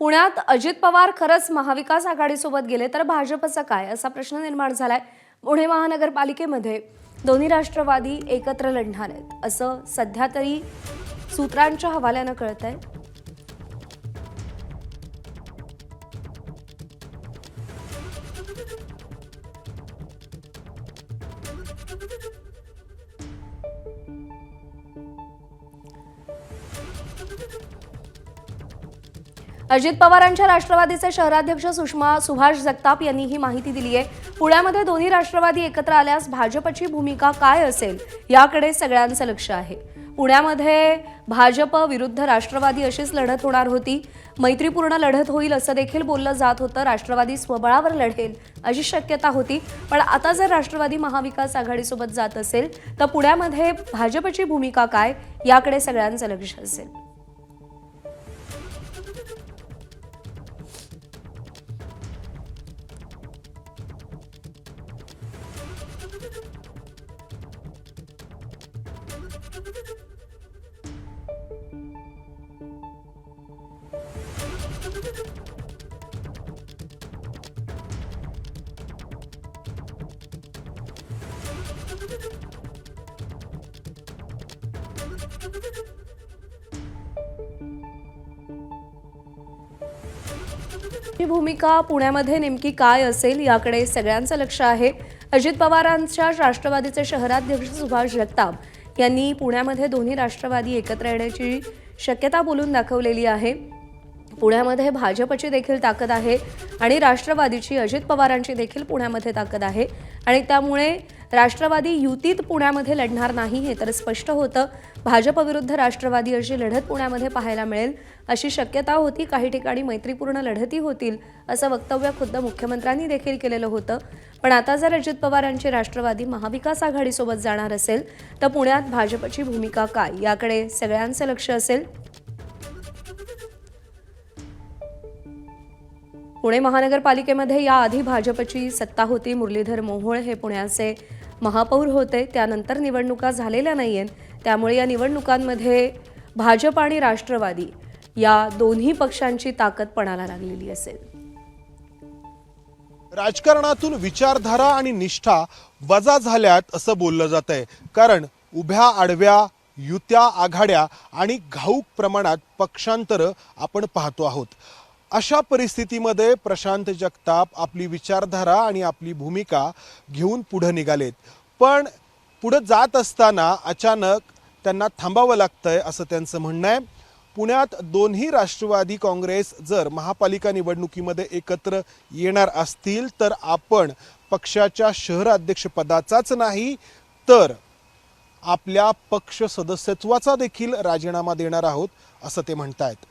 पुण्यात अजित पवार खरंच महाविकास आघाडीसोबत गेले तर भाजपचं काय असा प्रश्न निर्माण झालाय। पुणे महानगरपालिकेमध्ये दोन्ही राष्ट्रवादी एकत्र लढणार आहेत असं सध्या तरी सूत्रांच्या हवाल्यानं कळतंय। अजित पवारांच्या राष्ट्रवादीचे शहराध्यक्ष सुभाष जगताप यांनी ही माहिती दिली आहे। पुण्यामध्ये दोन्ही राष्ट्रवादी एकत्र आल्यास भाजपची भूमिका काय असेल याकडे सगळ्यांचं लक्ष आहे। पुण्यामध्ये भाजप विरुद्ध राष्ट्रवादी अशीच लढत होणार होती। मैत्रीपूर्ण लढत होईल असं देखील बोललं जात होतं। राष्ट्रवादी स्वबळावर लढेल अशी शक्यता होती, पण आता जर राष्ट्रवादी महाविकास आघाडीसोबत जात असेल तर पुण्यामध्ये भाजपची भूमिका काय याकडे सगळ्यांचं लक्ष असेल। ही भूमिका पुण्यामध्ये नेमकी काय असेल याकडे सगळ्यांचं लक्ष आहे। अजित पवारांच्या राष्ट्रवादीचे शहराध्यक्ष सुभाष जगताप यांनी पुण्यामध्ये दोन्ही राष्ट्रवादी एकत्र येण्याची शक्यता बोलून दाखवलेली आहे। पुण्यामध्ये भाजपची देखील ताकद आहे आणि राष्ट्रवादीची अजित पवारांची देखील पुण्यामध्ये ताकद आहे आणि त्यामुळे राष्ट्रवादी युतीत पुण्यामध्ये लढणार नाही हे तर स्पष्ट होतं। भाजप विरुद्ध राष्ट्रवादी अशी लढत पुण्यामध्ये पाहायला मिळेल अशी शक्यता होती। काही ठिकाणी मैत्रीपूर्ण लढती होतील असं वक्तव्य खुद्द मुख्यमंत्र्यांनी देखील केलेलं होतं। पण आता जर अजित पवारांची राष्ट्रवादी महाविकास आघाडीसोबत जाणार असेल तर पुण्यात भाजपची भूमिका काय याकडे सगळ्यांचं लक्ष असेल। पुणे महानगरपालिकेमध्ये याआधी भाजपची सत्ता होती। मुरलीधर मोहोळ हे पुण्याचे महापौर होते, त्यानंतर निवडणुका झालेल्या नाहीयेत, त्यामुळे या निवडणुकांमध्ये भाजप आणि राष्ट्रवादी या दोन्ही पक्षांची ताकद पणाला लागलेली असेल। राजकारणातून विचारधारा आणि निष्ठा वजा झाल्यात असं बोललं जातंय, कारण उभ्या आडव्या युत्या आघाड्या आणि घाऊक प्रमाणात पक्षांतर आपण पाहतो आहोत। अशा परिस्थितीमध्ये प्रशांत जगताप आपली विचारधारा आणि आपली भूमिका घेऊन पुढे निघालेत, पण पुढे जात असताना अचानक त्यांना थांबावं लागतंय असं त्यांचं म्हणणं आहे। पुण्यात दोन्ही राष्ट्रवादी काँग्रेस जर महापालिका निवडणुकीमध्ये एकत्र येणार असतील तर आपण पक्षाच्या शहराध्यक्षपदाचाच नाही तर आपल्या पक्ष सदस्यत्वाचा देखील राजीनामा देणार आहोत असं ते म्हणतायत।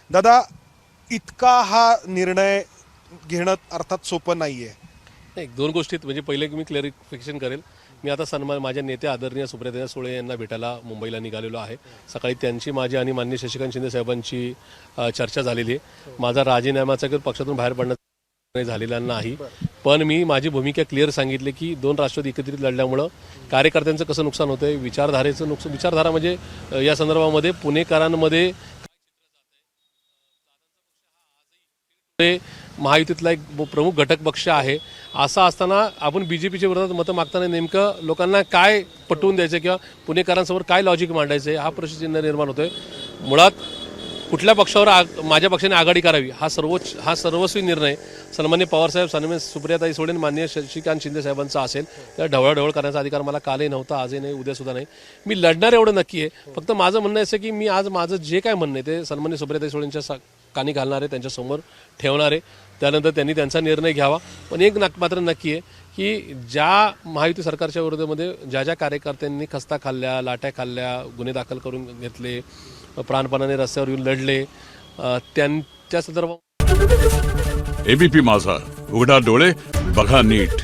दादा, इतका हा निर्णय घेणं अर्थात सोपं नाहीये। नाही, दोन गोष्टीत म्हणजे पहिले मी क्लॅरिफिकेशन करेल। मी आता सन्मान माझ्या नेते आदरणीय सुप्रियाताई सुळे यांना भेटायला मुंबईला निघालेलो आहे। सकाळी त्यांची माझी आणि माननीय शशिकांत शिंदे साहेबांची चर्चा झालेली आहे। माझा राजीनाम्याचा किंवा पक्षातून बाहेर पडण्याचा झालेला नाही, पण मी माझी भूमिका क्लिअर सांगितली की दोन राष्ट्रवादी एकत्रित लढल्यामुळं कार्यकर्त्यांचं कसं नुकसान होतंय, विचारधारेचं नुकसान। विचारधारा म्हणजे या संदर्भामध्ये पुणेकरांमध्ये महायुतीतला एक प्रमुख घटक पक्ष आहे। असं असताना आपण बीजेपीच्या विरोधात मतं मागताना नेमकं लोकांना काय पटवून द्यायचं किंवा पुणेकरांसमोर काय लॉजिक मांडायचं हा प्रश्नचिन्ह निर्माण होतोय। मुळात कुठल्या पक्षावर माझ्या पक्षाने आघाडी करावी हा सर्वस्वी निर्णय सन्मान्य पवारसाहेब, सन्मान्य सुप्रियाताई सुळे, माननीय शशिकांत शिंदे साहेबांचा असेल। त्या ढवळाढवळ करण्याचा अधिकार मला कालही नव्हता, आजही नाही, उद्यासुद्धा नाही। मी लढणार एवढं नक्की आहे। फक्त माझं म्हणणं असं की मी आज माझं जे काय म्हणणं आहे ते सन्मान्य सुप्रियाताई सुळेंच्या कानी घालणार आहे, त्यांच्यासमोर ठेवणार आहे। त्यानंतर त्यांनी त्यांचा निर्णय घ्यावा। पण एक मात्र नक्की आहे की ज्या महायुती सरकारच्या विरोधामध्ये ज्या कार्यकर्त्यांनी खस्ता खाल्ल्या, लाट्या खाल्ल्या, गुन्हे दाखल करून घेतले, प्राणपणाने रस्त्यावर येऊन लढले, त्यांच्या संदर्भात एबीपी माझा, उघडा डोळे बघा नीट।